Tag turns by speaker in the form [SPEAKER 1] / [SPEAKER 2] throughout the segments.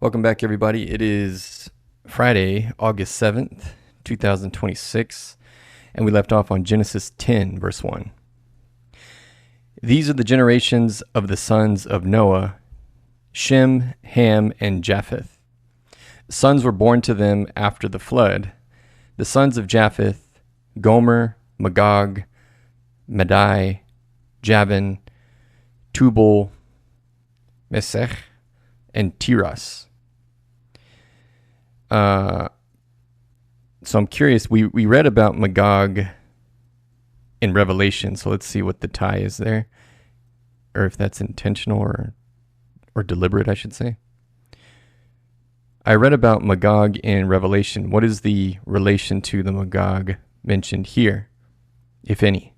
[SPEAKER 1] Welcome back, everybody. It is Friday, August 7th, 2026, and we left off on Genesis 10, verse 1. These are the generations of the sons of Noah, Shem, Ham, and Japheth. Sons were born to them after the flood. The sons of Japheth, Gomer, Magog, Madai, Javan, Tubal, Mesech, and Tiras. So I'm curious, we read about Magog in Revelation, so let's see what the tie is there, or if that's intentional or deliberate, I should say. I read about Magog in Revelation. What is the relation to the Magog mentioned here, if any?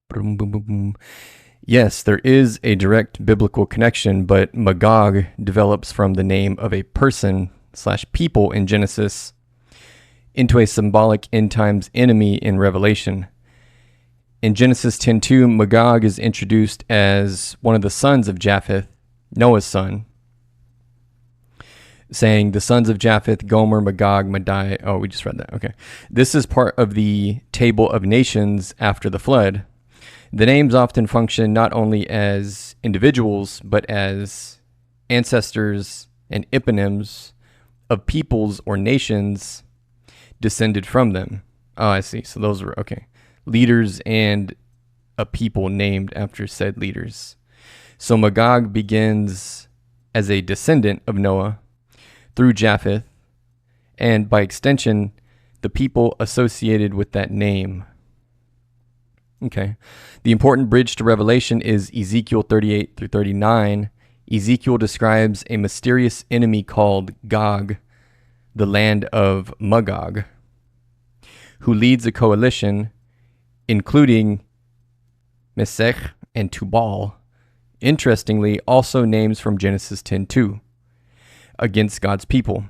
[SPEAKER 1] Boom, boom, boom, boom. Yes, there is a direct biblical connection, but Magog develops from the name of a person/people in Genesis into a symbolic end times enemy in Revelation. In Genesis 10:2, Magog is introduced as one of the sons of Japheth, Noah's son, saying the sons of Japheth, Gomer, Magog, Madai. Oh, we just read that. Okay. This is part of the table of nations after the flood. The names often function not only as individuals, but as ancestors and eponyms of peoples or nations descended from them. Oh, I see. So those were, okay. Leaders and a people named after said leaders. So Magog begins as a descendant of Noah through Japheth, and by extension, the people associated with that name. Okay. The important bridge to Revelation is Ezekiel 38 through 39. Ezekiel describes a mysterious enemy called Gog, the land of Magog, who leads a coalition including Mesech and Tubal, interestingly also names from Genesis 10:2, against God's people.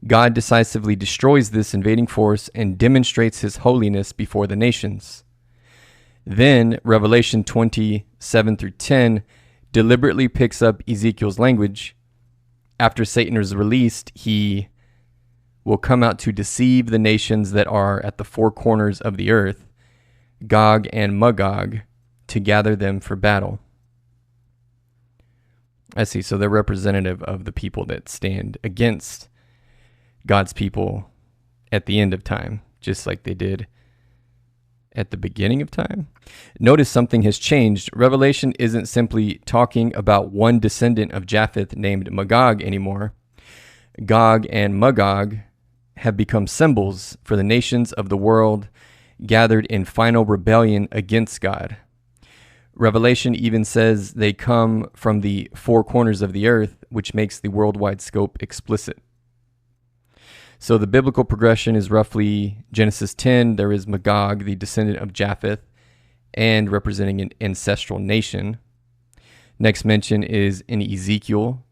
[SPEAKER 1] God decisively destroys this invading force and demonstrates his holiness before the nations. Then Revelation 27 through 10 deliberately picks up Ezekiel's language. After Satan is released, he will come out to deceive the nations that are at the four corners of the earth, Gog and Magog, to gather them for battle. I see. So they're representative of the people that stand against God's people at the end of time, just like they did at the beginning of time. Notice something has changed. Revelation isn't simply talking about one descendant of Japheth named Magog anymore. Gog and Magog have become symbols for the nations of the world gathered in final rebellion against God. Revelation even says they come from the four corners of the earth, which makes the worldwide scope explicit. So the biblical progression is roughly Genesis 10, there is Magog, the descendant of Japheth, and representing an ancestral nation. Next mention is in Ezekiel,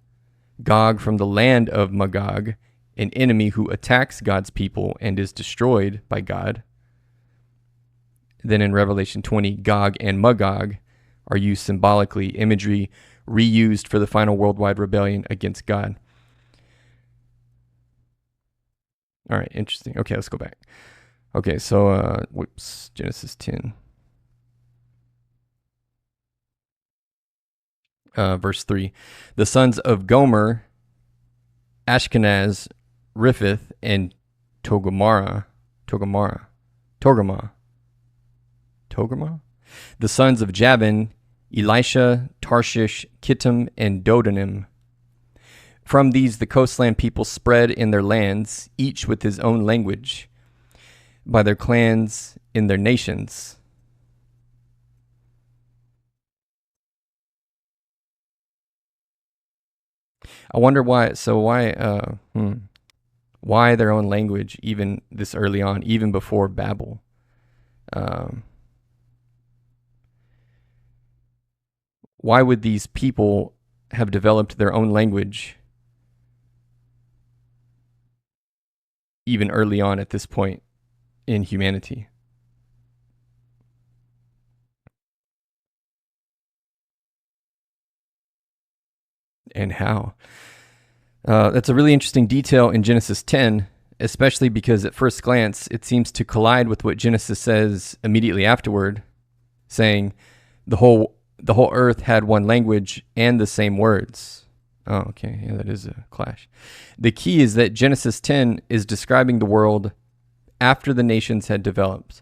[SPEAKER 1] Gog from the land of Magog, an enemy who attacks God's people and is destroyed by God. Then in Revelation 20, Gog and Magog are used symbolically, imagery reused for the final worldwide rebellion against God. All right, interesting. Okay, let's go back. Okay, so, Genesis 10. Verse 3. The sons of Gomer, Ashkenaz, Riphath, and Togarmah. The sons of Javan, Elisha, Tarshish, Kittim, and Dodanim. From these, the coastland people spread in their lands, each with his own language, by their clans in their nations. I wonder why. So why their own language even this early on, even before Babel? Why would these people have developed their own language even early on at this point in humanity. And how? That's a really interesting detail in Genesis 10, especially because at first glance it seems to collide with what Genesis says immediately afterward, saying the whole earth had one language and the same words. Oh, okay. Yeah, that is a clash. The key is that Genesis 10 is describing the world after the nations had developed,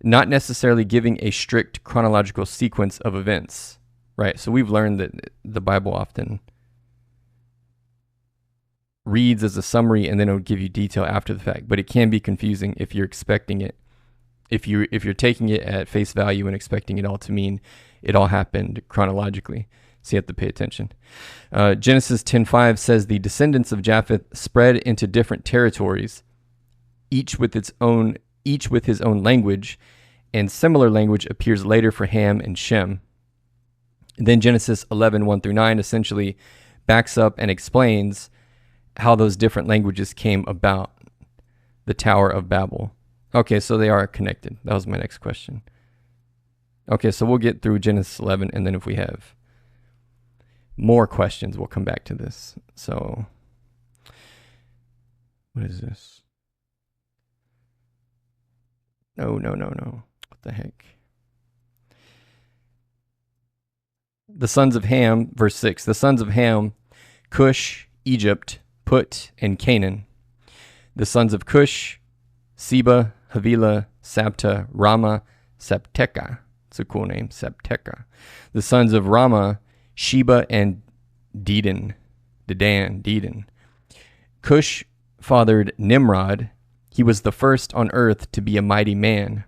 [SPEAKER 1] not necessarily giving a strict chronological sequence of events, right? So we've learned that the Bible often reads as a summary and then it'll give you detail after the fact, but it can be confusing if you're expecting it. If you're taking it at face value and expecting it all to mean it all happened chronologically. So you have to pay attention. Genesis 10:5 says the descendants of Japheth spread into different territories, each with his own language, and similar language appears later for Ham and Shem. And then Genesis 11:1-9 essentially backs up and explains how those different languages came about, the Tower of Babel. Okay, so they are connected. That was my next question. Okay, so we'll get through Genesis 11, and then if we have more questions, we'll come back to this. So, what is this? No. What the heck? The sons of Ham, verse 6. The sons of Ham, Cush, Egypt, Put, and Canaan. The sons of Cush, Seba, Havilah, Sabta, Rama, Sabteka. It's a cool name, Sabteka. The sons of Rama, Sheba, and Dedan. Cush fathered Nimrod. He was the first on earth to be a mighty man.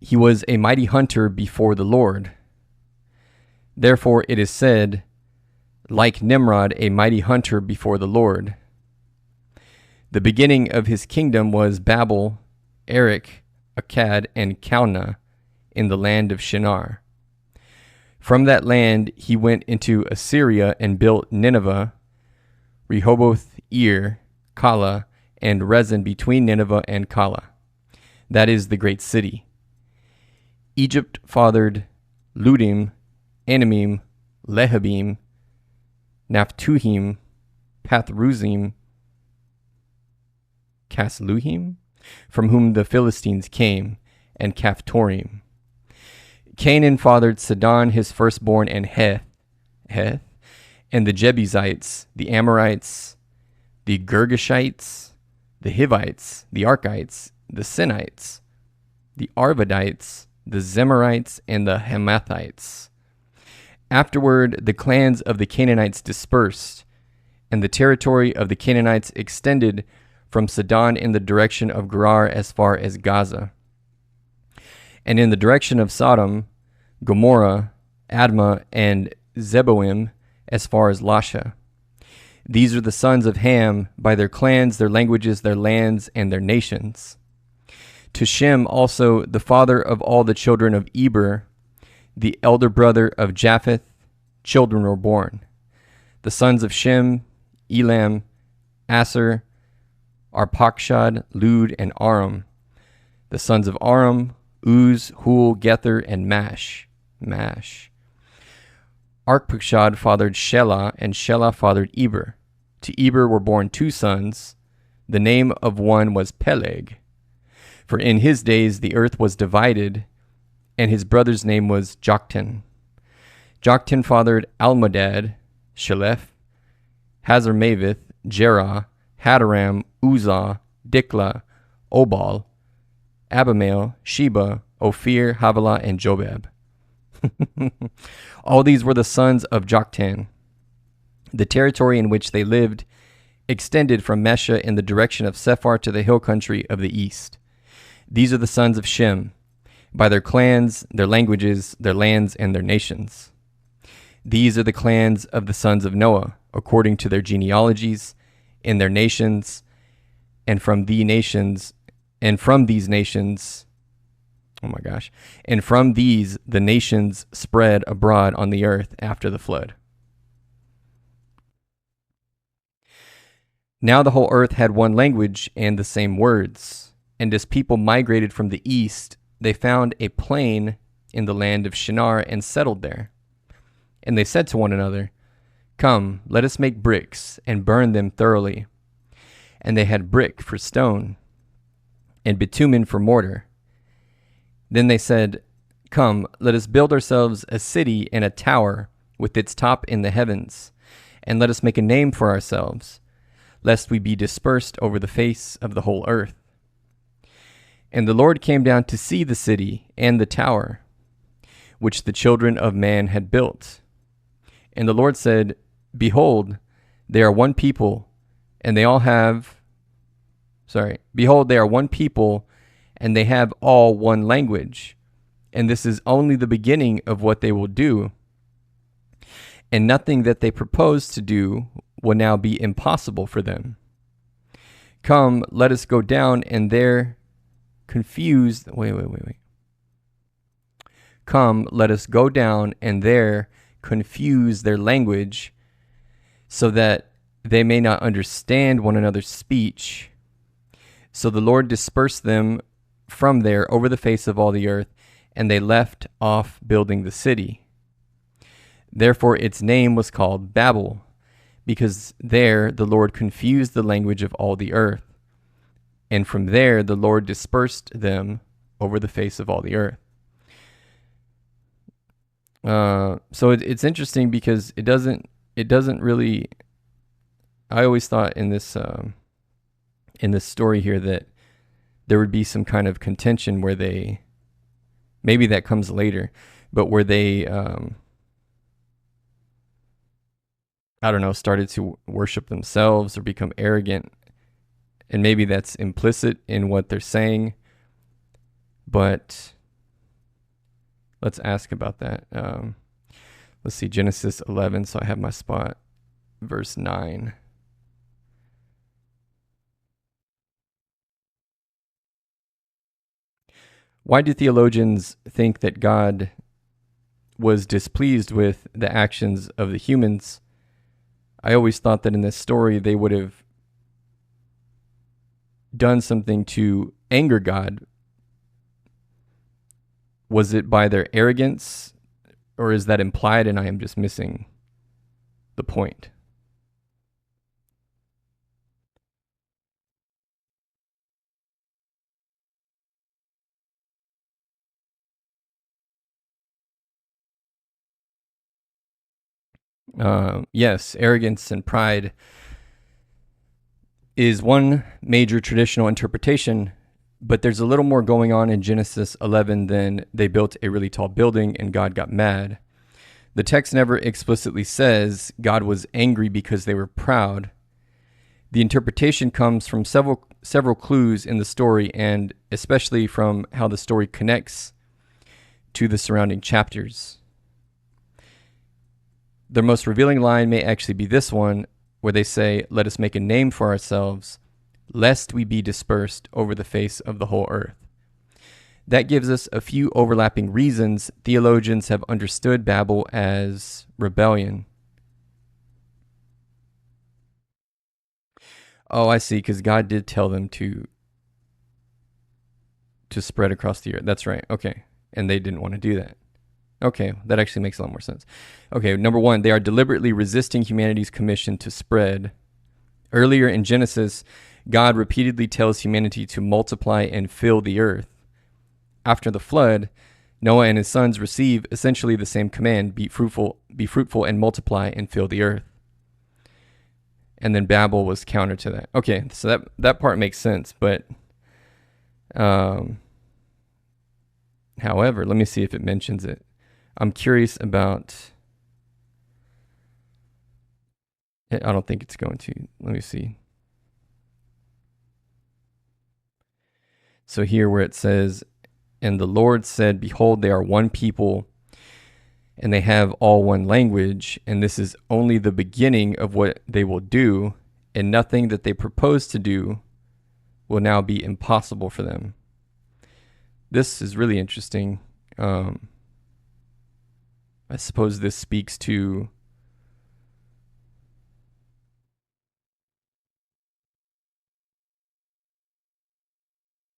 [SPEAKER 1] He was a mighty hunter before the Lord. Therefore it is said, like Nimrod, a mighty hunter before the Lord. The beginning of his kingdom was Babel, Erech, Akkad, and Calneh in the land of Shinar. From that land he went into Assyria and built Nineveh, Rehoboth, Ir, Calah, and Rezin between Nineveh and Calah. That is the great city. Egypt fathered Ludim, Anamim, Lehabim, Naphtuhim, Pathruzim, Casluhim, from whom the Philistines came, and Caphtorim. Canaan fathered Sidon, his firstborn, and Heth, and the Jebusites, the Amorites, the Girgashites, the Hivites, the Arkites, the Sinites, the Arvadites, the Zemarites, and the Hamathites. Afterward, the clans of the Canaanites dispersed, and the territory of the Canaanites extended from Sidon in the direction of Gerar as far as Gaza, and in the direction of Sodom, Gomorrah, Admah, and Zeboim as far as Lasha. These are the sons of Ham by their clans, their languages, their lands, and their nations. To Shem also, the father of all the children of Eber, the elder brother of Japheth, children were born. The sons of Shem, Elam, Asser, Arpachshad, Lud, and Aram. The sons of Aram, Uz, Hul, Gether, and Mash. Arpachshad fathered Shelah, and Shelah fathered Eber. To Eber were born two sons. The name of one was Peleg. For in his days the earth was divided, and his brother's name was Joktan. Joktan fathered Almodad, Shelef, Hazarmaveth, Jerah, Hadaram, Uzzah, Diklah, Obal, Abimael, Sheba, Ophir, Havilah, and Jobab. All these were the sons of Joktan. The territory in which they lived extended from Mesha in the direction of Sephar to the hill country of the east. These are the sons of Shem, by their clans, their languages, their lands, and their nations. These are the clans of the sons of Noah, according to their genealogies, in their nations, and from these nations, the nations spread abroad on the earth after the flood. Now the whole earth had one language and the same words. And as people migrated from the east, they found a plain in the land of Shinar and settled there. And they said to one another, "Come, let us make bricks and burn them thoroughly." And they had brick for stone and bitumen for mortar. Then they said, "Come, let us build ourselves a city and a tower with its top in the heavens, and let us make a name for ourselves, lest we be dispersed over the face of the whole earth." And the Lord came down to see the city and the tower, which the children of man had built. And the Lord said, "Behold, they are one people, and they all have, behold, they are one people, and they have all one language. And this is only the beginning of what they will do. And nothing that they propose to do will now be impossible for them. Come, let us go down and there confuse, Come, let us go down and there confuse their language, so that they may not understand one another's speech." So the Lord dispersed them from there over the face of all the earth, and they left off building the city. Therefore its name was called Babel, because there the Lord confused the language of all the earth. And from there the Lord dispersed them over the face of all the earth. So it's interesting because it doesn't really. I always thought in this story here that there would be some kind of contention where they, maybe that comes later, but where they, I don't know, started to worship themselves or become arrogant, and maybe that's implicit in what they're saying. But let's ask about that. Let's see, Genesis 11. So I have my spot, verse 9. Why do theologians think that God was displeased with the actions of the humans? I always thought that in this story they would have done something to anger God. Was it by their arrogance, or is that implied and I am just missing the point? Yes, arrogance and pride is one major traditional interpretation, but there's a little more going on in Genesis 11 than they built a really tall building and God got mad. The text never explicitly says God was angry because they were proud. The interpretation comes from several clues in the story, and especially from how the story connects to the surrounding chapters. Their most revealing line may actually be this one, where they say, "Let us make a name for ourselves, lest we be dispersed over the face of the whole earth." That gives us a few overlapping reasons theologians have understood Babel as rebellion. Oh, I see, because God did tell them to spread across the earth. That's right. Okay. And they didn't want to do that. Okay, that actually makes a lot more sense. Okay, number one, they are deliberately resisting humanity's commission to spread. Earlier in Genesis, God repeatedly tells humanity to multiply and fill the earth. After the flood, Noah and his sons receive essentially the same command: be fruitful and multiply and fill the earth. And then Babel was counter to that. Okay, so that part makes sense, but however, let me see if it mentions it. I'm curious about, I don't think it's going to. Let me see. So here where it says, "And the Lord said, behold, they are one people, and they have all one language, and this is only the beginning of what they will do, and nothing that they propose to do will now be impossible for them." This is really interesting. I suppose this speaks to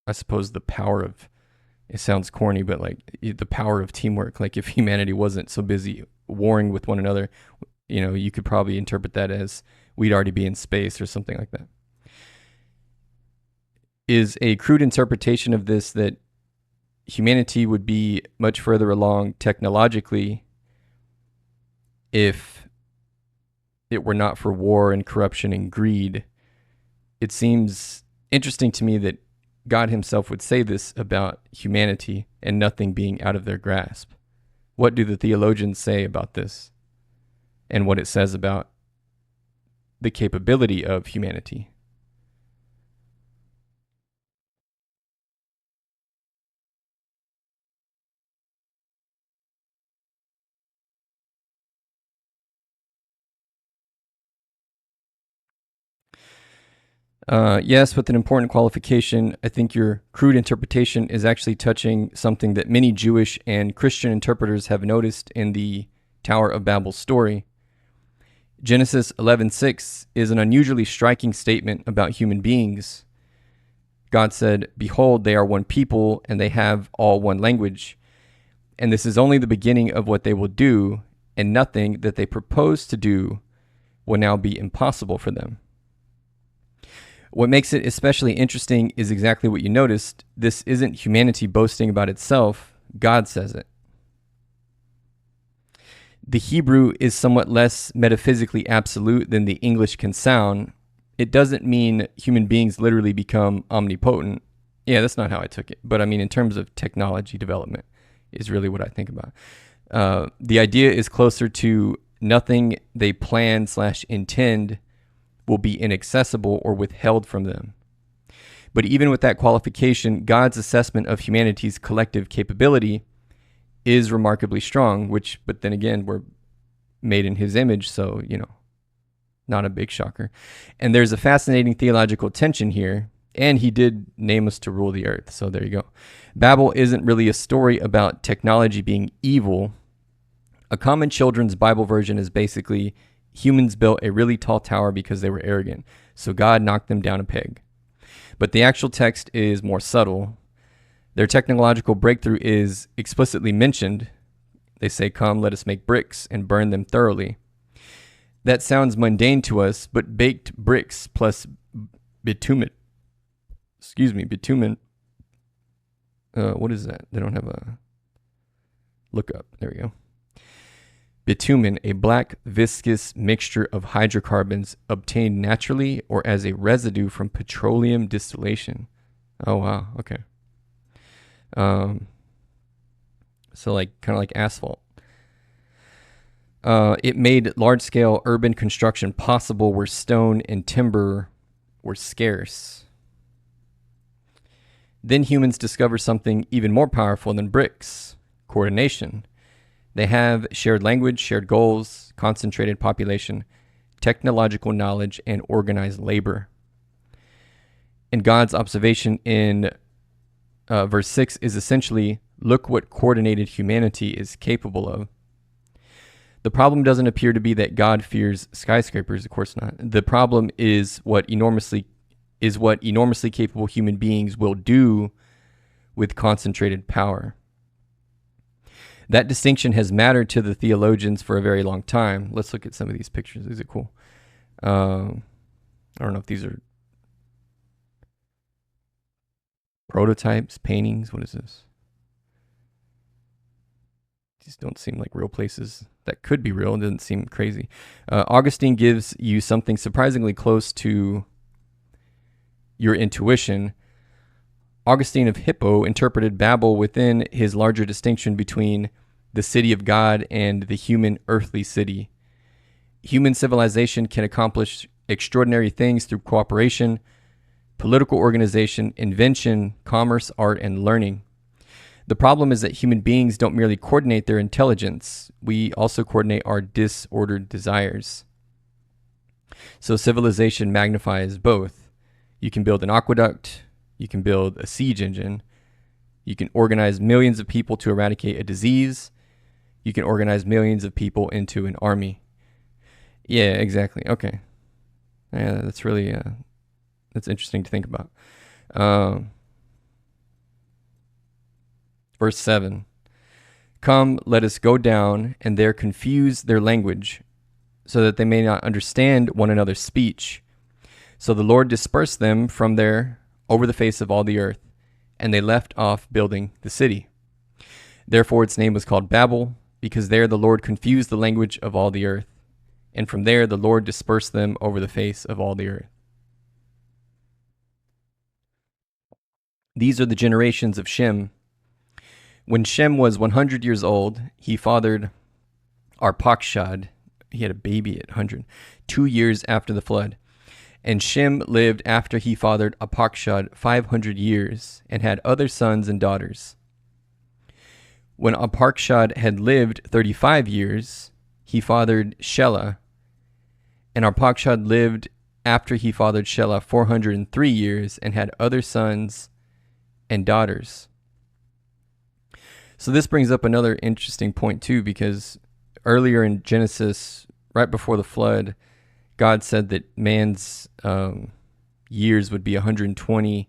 [SPEAKER 1] I suppose the power of, it sounds corny, but like the power of teamwork. Like if humanity wasn't so busy warring with one another, you could probably interpret that as we'd already be in space or something like that. Is a crude interpretation of this that humanity would be much further along technologically if it were not for war and corruption and greed. It seems interesting to me that God himself would say this about humanity and nothing being out of their grasp. What do the theologians say about this and what it says about the capability of humanity? Yes, with an important qualification. I think your crude interpretation is actually touching something that many Jewish and Christian interpreters have noticed in the Tower of Babel story. Genesis 11:6 is an unusually striking statement about human beings. God said, "Behold, they are one people, and they have all one language. And this is only the beginning of what they will do, and nothing that they propose to do will now be impossible for them." What makes it especially interesting is exactly what you noticed. This isn't humanity boasting about itself. God says it. The Hebrew is somewhat less metaphysically absolute than the English can sound. It doesn't mean human beings literally become omnipotent. Yeah, that's not how I took it. But I mean, in terms of technology development, is really what I think about. The idea is closer to nothing they plan/intend will be inaccessible or withheld from them. But even with that qualification, God's assessment of humanity's collective capability is remarkably strong, but then again, we're made in his image, so, not a big shocker. And there's a fascinating theological tension here, and he did name us to rule the earth, so there you go. Babel isn't really a story about technology being evil. A common children's Bible version is basically humans built a really tall tower because they were arrogant, so God knocked them down a peg. But the actual text is more subtle. Their technological breakthrough is explicitly mentioned. They say, "Come, let us make bricks and burn them thoroughly." That sounds mundane to us, but baked bricks plus bitumen. Bitumen. What is that? They don't have a look up. There we go. Bitumen, a black viscous mixture of hydrocarbons obtained naturally or as a residue from petroleum distillation. Oh wow, okay. So kind of like asphalt. It made large-scale urban construction possible where stone and timber were scarce. Then humans discover something even more powerful than bricks: coordination. They have shared language, shared goals, concentrated population, technological knowledge, and organized labor. And God's observation in verse 6 is essentially, look what coordinated humanity is capable of. The problem doesn't appear to be that God fears skyscrapers, of course not. The problem is what enormously capable human beings will do with concentrated power. That distinction has mattered to the theologians for a very long time. Let's look at some of these pictures. These are cool. I don't know if these are prototypes, paintings. What is this? These don't seem like real places that could be real. It doesn't seem crazy. Augustine gives you something surprisingly close to your intuition. Augustine of Hippo interpreted Babel within his larger distinction between the city of God and the human earthly city. Human civilization can accomplish extraordinary things through cooperation, political organization, invention, commerce, art, and learning. The problem is that human beings don't merely coordinate their intelligence. We also coordinate our disordered desires. So civilization magnifies both. You can build an aqueduct. You can build a siege engine. You can organize millions of people to eradicate a disease. You can organize millions of people into an army. Yeah, exactly. Okay. Yeah, that's really that's interesting to think about. Verse 7. Come, let us go down, and there confuse their language, so that they may not understand one another's speech. So the Lord dispersed them from there over the face of all the earth, and they left off building the city. Therefore its name was called Babel, because there the Lord confused the language of all the earth, and from there the Lord dispersed them over the face of all the earth. These are the generations of Shem. When Shem was 100 years old, he fathered Arpachshad. He had a baby at 100, 2 years after the flood. And Shem lived after he fathered Arpachshad 500 years and had other sons and daughters. When Arpachshad had lived 35 years, he fathered Shelah. And Arpachshad lived after he fathered Shelah 403 years and had other sons and daughters. So this brings up another interesting point too, because earlier in Genesis, right before the flood, God said that man's years would be 120,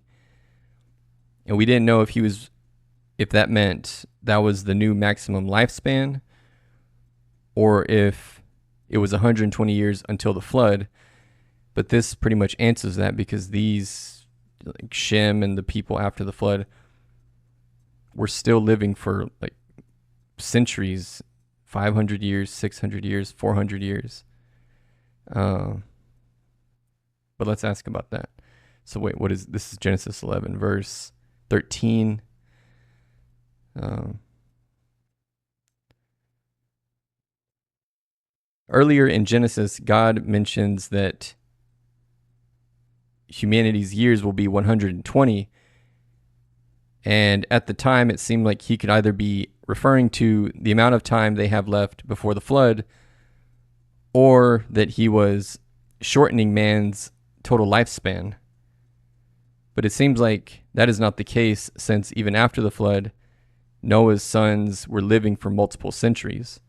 [SPEAKER 1] and we didn't know if that meant that was the new maximum lifespan, or if it was 120 years until the flood. But this pretty much answers that, because these, like Shem and the people after the flood, were still living for like centuries, 500 years, 600 years, 400 years. But let's ask about that. So wait, this is Genesis 11, verse 13. Earlier in Genesis, God mentions that humanity's years will be 120. And at the time, it seemed like he could either be referring to the amount of time they have left before the flood, or that he was shortening man's total lifespan. But it seems like that is not the case, since even after the flood, Noah's sons were living for multiple centuries.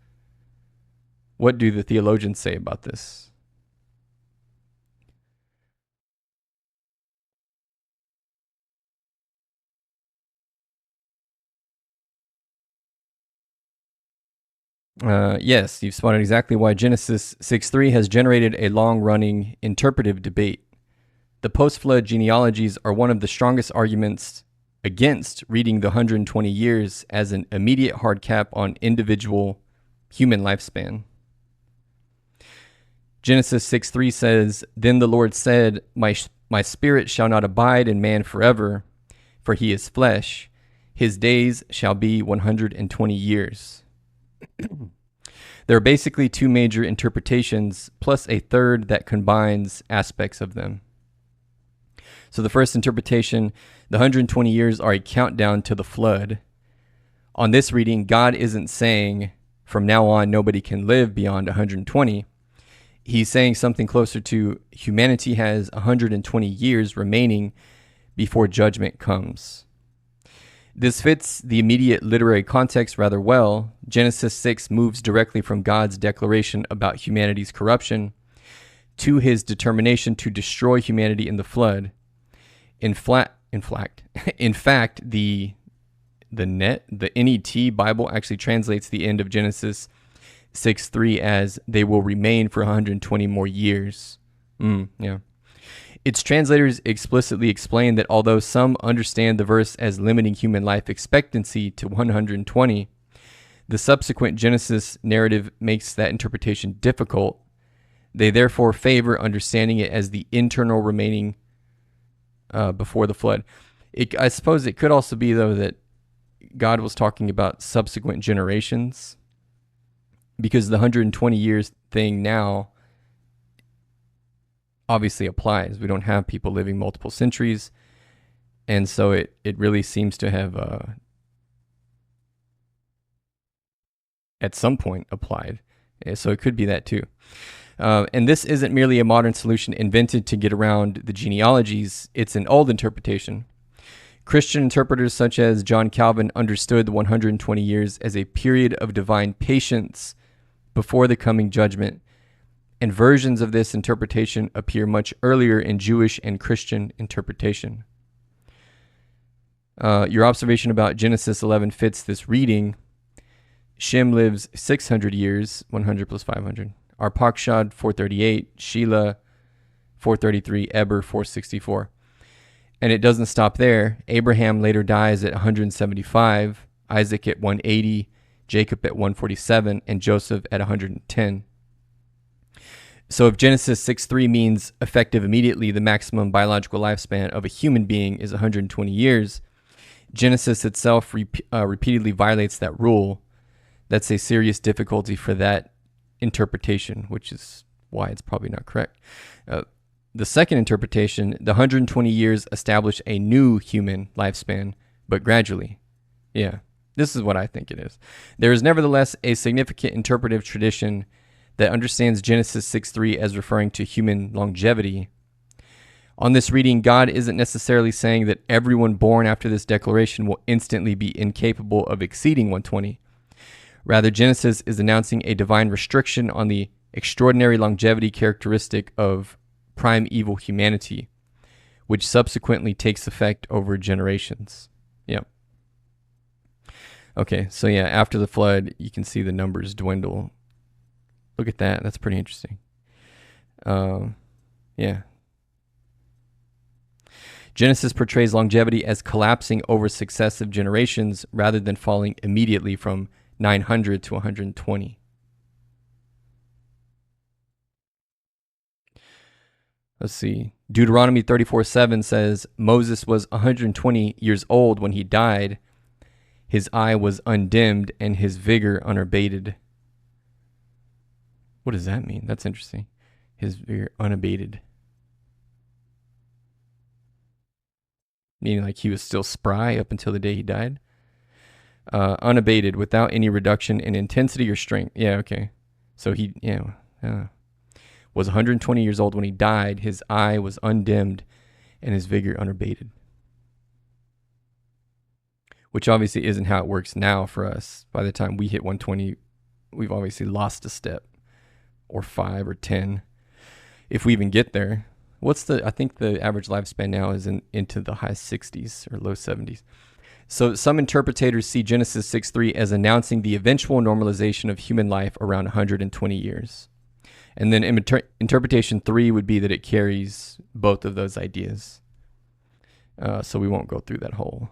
[SPEAKER 1] What do the theologians say about this? Yes, you've spotted exactly why Genesis 6:3 has generated a long-running interpretive debate. The post-flood genealogies are one of the strongest arguments against reading the 120 years as an immediate hard cap on individual human lifespan. Genesis 6:3 says, "Then the Lord said, my spirit shall not abide in man forever, for he is flesh. His days shall be 120 years." There are basically two major interpretations, plus a third that combines aspects of them. So the first interpretation, the 120 years are a countdown to the flood. On this reading, God isn't saying from now on nobody can live beyond 120. He's saying something closer to humanity has 120 years remaining before judgment comes. This fits the immediate literary context rather well. Genesis 6 moves directly from God's declaration about humanity's corruption to his determination to destroy humanity in the flood. In fact, the NET Bible actually translates the end of Genesis 6:3 as "they will remain for 120 more years." Yeah. Its translators explicitly explain that although some understand the verse as limiting human life expectancy to 120, the subsequent Genesis narrative makes that interpretation difficult. They therefore favor understanding it as the internal remaining before the flood. I suppose it could also be, though, that God was talking about subsequent generations, because the 120 years thing now obviously applies. We don't have people living multiple centuries, and so it really seems to have at some point applied. So it could be that too. And this isn't merely a modern solution invented to get around the genealogies. It's an old interpretation. Christian interpreters such as John Calvin understood the 120 years as a period of divine patience before the coming judgment, and versions of this interpretation appear much earlier in Jewish and Christian interpretation. Your observation about Genesis 11 fits this reading. Shem lives 600 years, 100 plus 500. Arpachshad, 438. Shelah, 433. Eber, 464. And it doesn't stop there. Abraham later dies at 175, Isaac at 180, Jacob at 147, and Joseph at 110. So if Genesis 6:3 means effective immediately, the maximum biological lifespan of a human being is 120 years, Genesis itself repeatedly violates that rule. That's a serious difficulty for that interpretation, which is why it's probably not correct. The second interpretation, the 120 years establish a new human lifespan, but gradually. Yeah, this is what I think it is. There is nevertheless a significant interpretive tradition that understands Genesis 6:3 as referring to human longevity. On this reading, God isn't necessarily saying that everyone born after this declaration will instantly be incapable of exceeding 120. Rather, Genesis is announcing a divine restriction on the extraordinary longevity characteristic of primeval humanity, which subsequently takes effect over generations. Yep. Okay, so yeah, after the flood, you can see the numbers dwindle. Look at that. That's pretty interesting. Yeah. Genesis portrays longevity as collapsing over successive generations rather than falling immediately from 900 to 120. Let's see. Deuteronomy 34:7 says, Moses was 120 years old when he died. His eye was undimmed and his vigor unabated. What does that mean? That's interesting. His vigor unabated. Meaning like he was still spry up until the day he died. Unabated, without any reduction in intensity or strength. Yeah, okay. So he, was 120 years old when he died. His eye was undimmed and his vigor unabated. Which obviously isn't how it works now for us. By the time we hit 120, we've obviously lost a step, or 5 or 10, if we even get there. I think the average lifespan now is into the high 60s or low 70s. So some interpreters see Genesis 6:3 as announcing the eventual normalization of human life around 120 years. And then interpretation 3 would be that it carries both of those ideas. So we won't go through that whole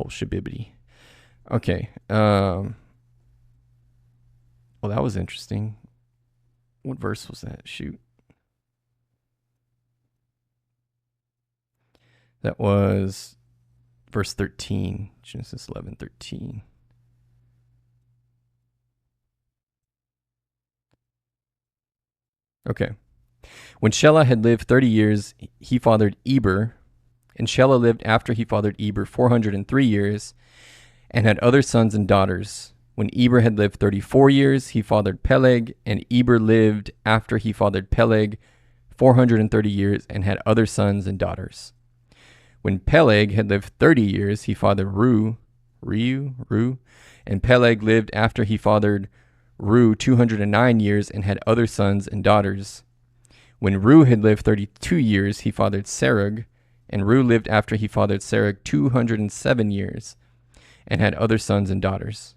[SPEAKER 1] shabibbity. Okay. Well, that was interesting. What verse was that? Shoot. That was verse 13, Genesis 11:13. Okay. When Shelah had lived 30 years, he fathered Eber, and Shelah lived after he fathered Eber 403 years, and had other sons and daughters. When Eber had lived 34 years, he fathered Peleg, and Eber lived after he fathered Peleg 430 years, and had other sons and daughters. When Peleg had lived 30 years, he fathered Reu, and Peleg lived after he fathered Reu 209 years and had other sons and daughters. When Reu had lived 32 years, he fathered Serug, and Reu lived after he fathered Serug 207 years and had other sons and daughters.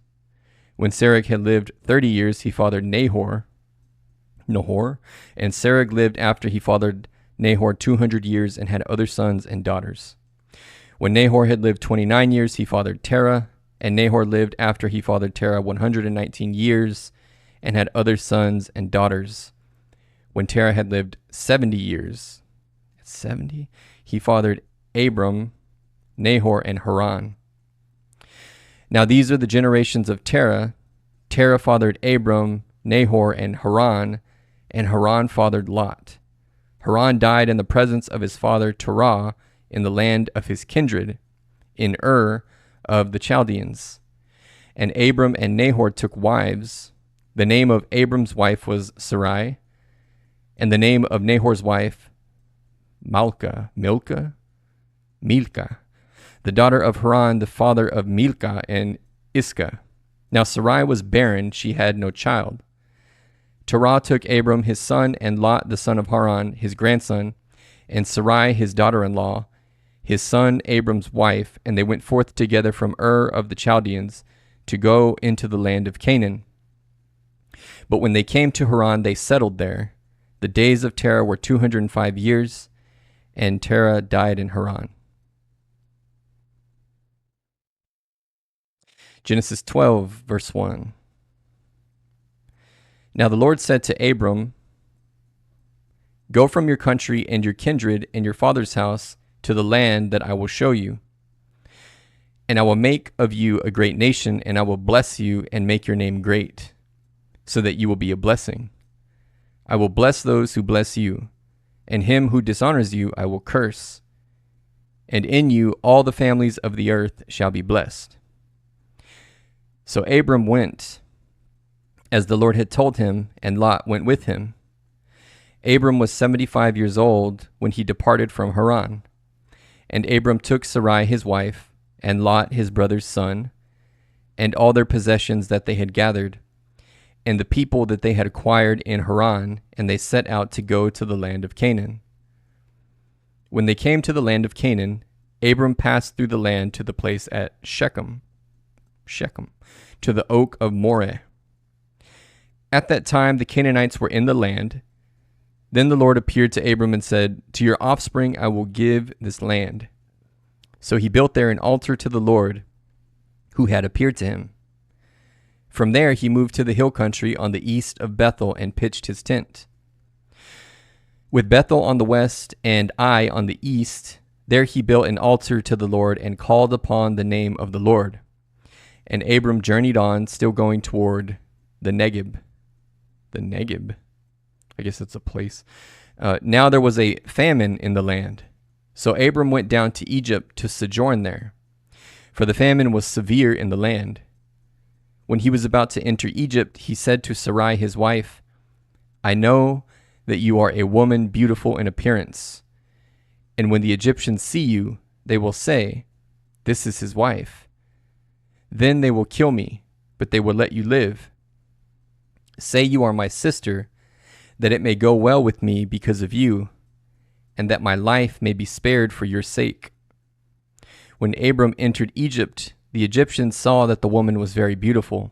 [SPEAKER 1] When Serug had lived 30 years, he fathered Nahor, and Serug lived after he fathered Nahor 200 years and had other sons and daughters. When Nahor had lived 29 years, he fathered Terah, and Nahor lived after he fathered Terah 119 years and had other sons and daughters. When Terah had lived 70 years, he fathered Abram, Nahor, and Haran. Now these are the generations of Terah. Terah fathered Abram, Nahor, and Haran fathered Lot. Haran died in the presence of his father Terah in the land of his kindred, in Ur of the Chaldeans. And Abram and Nahor took wives. The name of Abram's wife was Sarai, and the name of Nahor's wife, Milcah, the daughter of Haran, the father of Milcah and Iscah. Now Sarai was barren, she had no child. Terah took Abram his son, and Lot the son of Haran his grandson, and Sarai his daughter-in-law, his son Abram's wife, and they went forth together from Ur of the Chaldeans to go into the land of Canaan. But when they came to Haran, they settled there. The days of Terah were 205 years, and Terah died in Haran. Genesis 12, verse 1. Now the Lord said to Abram, "Go from your country and your kindred and your father's house to the land that I will show you. And I will make of you a great nation, and I will bless you and make your name great, so that you will be a blessing. I will bless those who bless you, and him who dishonors you I will curse. And in you all the families of the earth shall be blessed." So Abram went, as the Lord had told him, and Lot went with him. Abram was 75 years old when he departed from Haran. And Abram took Sarai his wife, and Lot his brother's son, and all their possessions that they had gathered, and the people that they had acquired in Haran, and they set out to go to the land of Canaan. When they came to the land of Canaan, Abram passed through the land to the place at Shechem, to the oak of Moreh. At that time the Canaanites were in the land. Then the Lord appeared to Abram and said, "To your offspring I will give this land." So he built there an altar to the Lord, who had appeared to him. From there he moved to the hill country on the east of Bethel and pitched his tent. With Bethel on the west and Ai on the east, there he built an altar to the Lord and called upon the name of the Lord. And Abram journeyed on, still going toward the Negeb. The Negeb. I guess it's a place. Now there was a famine in the land. So Abram went down to Egypt to sojourn there, for the famine was severe in the land. When he was about to enter Egypt, he said to Sarai his wife, "I know that you are a woman beautiful in appearance, and when the Egyptians see you, they will say, 'This is his wife.' Then they will kill me, but they will let you live. Say you are my sister, that it may go well with me because of you, and that my life may be spared for your sake." When Abram entered Egypt, the Egyptians saw that the woman was very beautiful.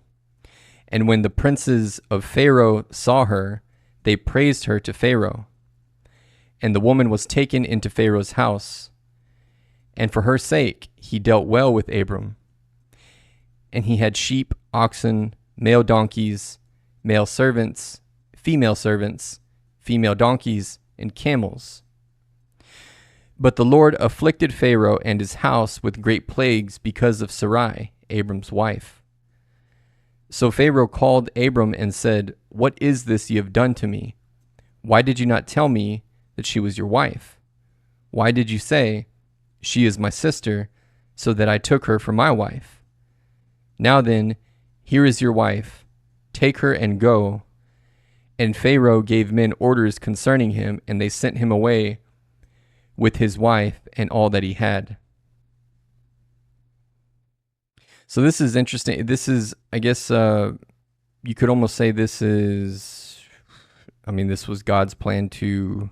[SPEAKER 1] And when the princes of Pharaoh saw her, they praised her to Pharaoh. And the woman was taken into Pharaoh's house. And for her sake he dealt well with Abram. And he had sheep, oxen, male donkeys, male servants, female donkeys, and camels. But the Lord afflicted Pharaoh and his house with great plagues because of Sarai, Abram's wife. So Pharaoh called Abram and said, "What is this ye have done to me? Why did you not tell me that she was your wife? Why did you say, 'She is my sister,' so that I took her for my wife? Now then, here is your wife. Take her and go." And Pharaoh gave men orders concerning him, and they sent him away with his wife and all that he had. So this is interesting. This is, I guess, you could almost say this was God's plan to,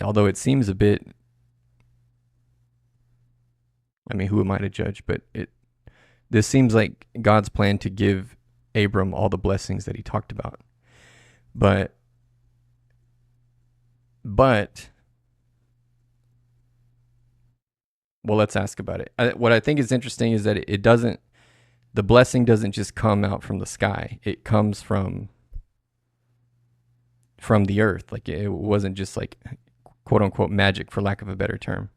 [SPEAKER 1] although it seems a bit, who am I to judge? But this seems like God's plan to give Abram all the blessings that he talked about. But well, let's ask about it. What I think is interesting is that the blessing doesn't just come out from the sky. It comes from the earth. Like, it wasn't just like quote unquote magic, for lack of a better term.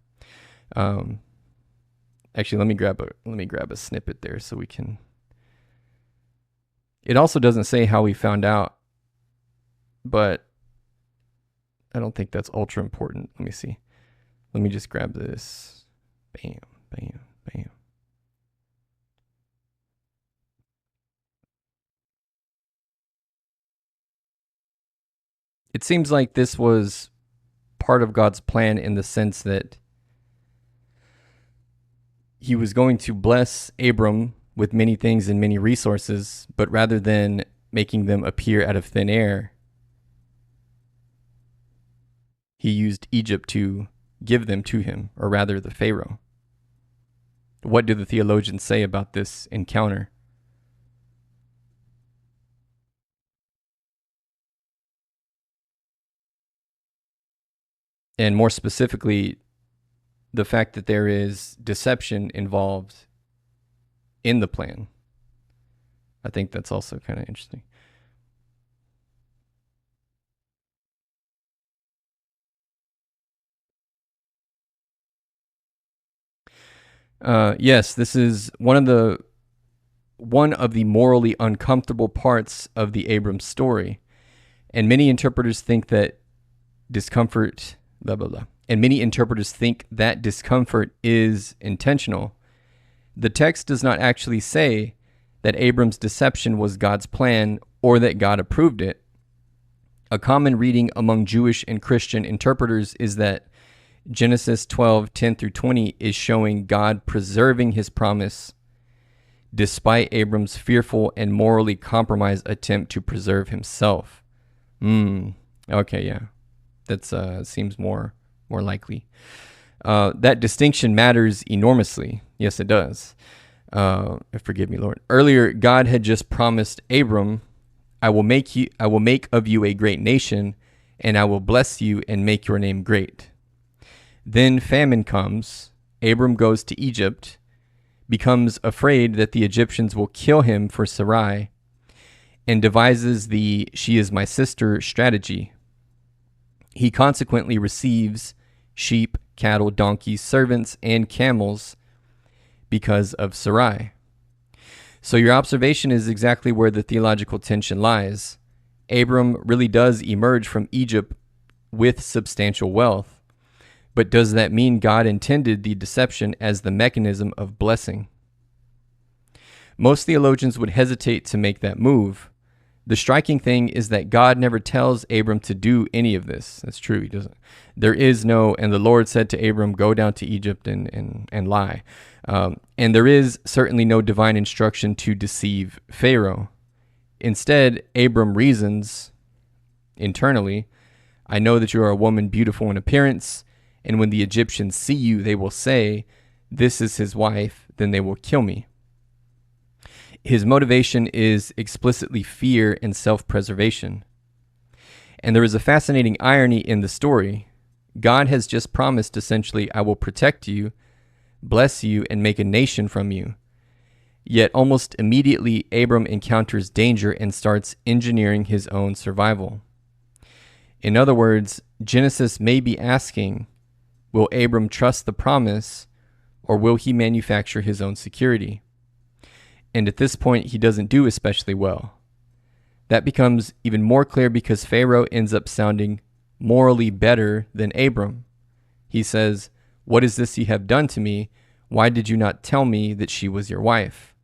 [SPEAKER 1] Actually, let me grab a snippet there so we can. It also doesn't say how he found out, but I don't think that's ultra important. Let me see. Let me just grab this. Bam, bam, bam. It seems like this was part of God's plan in the sense that he was going to bless Abram with many things and many resources, but rather than making them appear out of thin air, he used Egypt to give them to him, or rather the Pharaoh. What do the theologians say about this encounter? And more specifically, the fact that there is deception involved in the plan. I think that's also kind of interesting. Yes, this is one of the morally uncomfortable parts of the Abram story, and many interpreters think that discomfort, blah blah blah, and many interpreters think that discomfort is intentional. The text does not actually say that Abram's deception was God's plan or that God approved it. A common reading among Jewish and Christian interpreters is that Genesis 12:10-20 is showing God preserving his promise despite Abram's fearful and morally compromised attempt to preserve himself. Okay, yeah. That seems more likely. That distinction matters enormously. Yes, it does. Forgive me, Lord. Earlier, God had just promised Abram, I will make of you a great nation, and I will bless you and make your name great. Then famine comes. Abram goes to Egypt, becomes afraid that the Egyptians will kill him for Sarai, and devises the "she is my sister" strategy. He consequently receives sheep, cattle, donkeys, servants, and camels because of Sarai. So your observation is exactly where the theological tension lies. Abram really does emerge from Egypt with substantial wealth. But does that mean God intended the deception as the mechanism of blessing? Most theologians would hesitate to make that move. The striking thing is that God never tells Abram to do any of this. That's true, he doesn't. There is no, and the Lord said to Abram, go down to Egypt and lie. And there is certainly no divine instruction to deceive Pharaoh. Instead, Abram reasons internally, I know that you are a woman beautiful in appearance, and when the Egyptians see you, they will say, this is his wife, then they will kill me. His motivation is explicitly fear and self-preservation. And there is a fascinating irony in the story. God has just promised, essentially, I will protect you, bless you, and make a nation from you. Yet almost immediately, Abram encounters danger and starts engineering his own survival. In other words, Genesis may be asking, will Abram trust the promise, or will he manufacture his own security? And at this point, he doesn't do especially well. That becomes even more clear because Pharaoh ends up sounding morally better than Abram. He says, what is this you have done to me? Why did you not tell me that she was your wife?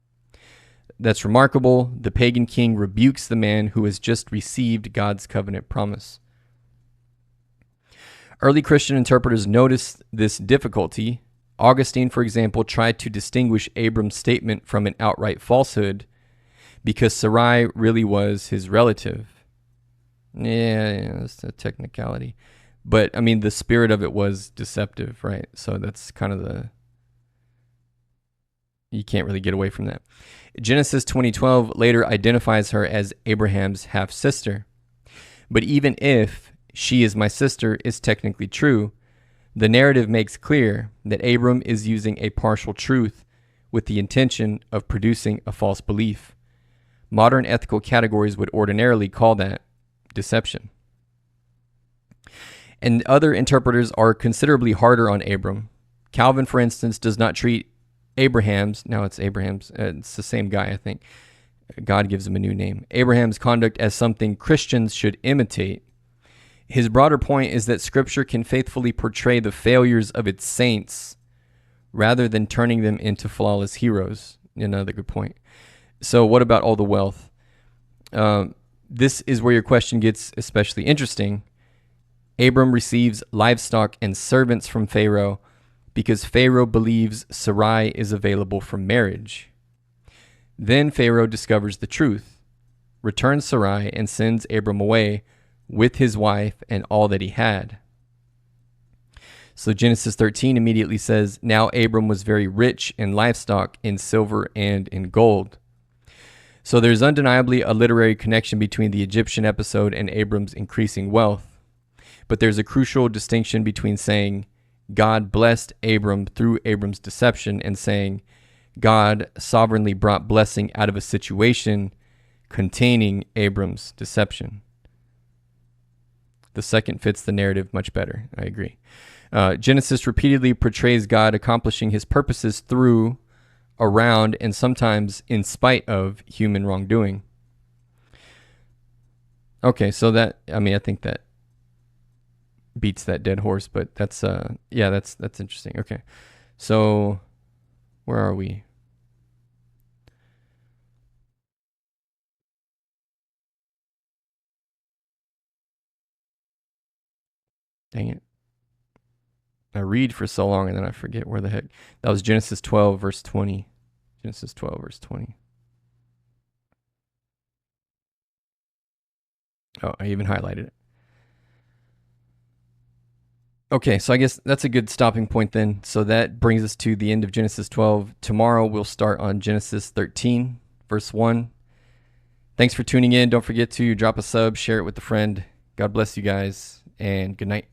[SPEAKER 1] That's remarkable. The pagan king rebukes the man who has just received God's covenant promise. Early Christian interpreters noticed this difficulty. Augustine, for example, tried to distinguish Abram's statement from an outright falsehood because Sarai really was his relative. Yeah, that's a technicality. But, I mean, the spirit of it was deceptive, right? So that's kind of you can't really get away from that. Genesis 20:12 later identifies her as Abraham's half-sister. But even if she is my sister is technically true, the narrative makes clear that Abram is using a partial truth with the intention of producing a false belief. Modern ethical categories would ordinarily call that deception. And other interpreters are considerably harder on Abram. Calvin, for instance, does not treat it's the same guy, I think. God gives him a new name. Abraham's conduct as something Christians should imitate. His broader point is that Scripture can faithfully portray the failures of its saints rather than turning them into flawless heroes. Another good point. So what about all the wealth? This is where your question gets especially interesting. Abram receives livestock and servants from Pharaoh because Pharaoh believes Sarai is available for marriage. Then Pharaoh discovers the truth, returns Sarai, and sends Abram away with his wife and all that he had. So Genesis 13 immediately says, "Now Abram was very rich in livestock, in silver, and in gold." So there's undeniably a literary connection between the Egyptian episode and Abram's increasing wealth. But there's a crucial distinction between saying God blessed Abram through Abram's deception and saying God sovereignly brought blessing out of a situation containing Abram's deception. The second fits the narrative much better. I agree. Genesis repeatedly portrays God accomplishing his purposes through, around, and sometimes in spite of human wrongdoing. Okay, so that, I mean, I think that beats that dead horse, but that's yeah, that's interesting. Okay. So where are we? Dang it. I read for so long and then I forget where the heck. That was Genesis 12 verse 20. Genesis 12 verse 20. Oh, I even highlighted it. Okay, so I guess that's a good stopping point then. So that brings us to the end of Genesis 12. Tomorrow we'll start on Genesis 13, verse 1. Thanks for tuning in. Don't forget to drop a sub, share it with a friend. God bless you guys, and good night.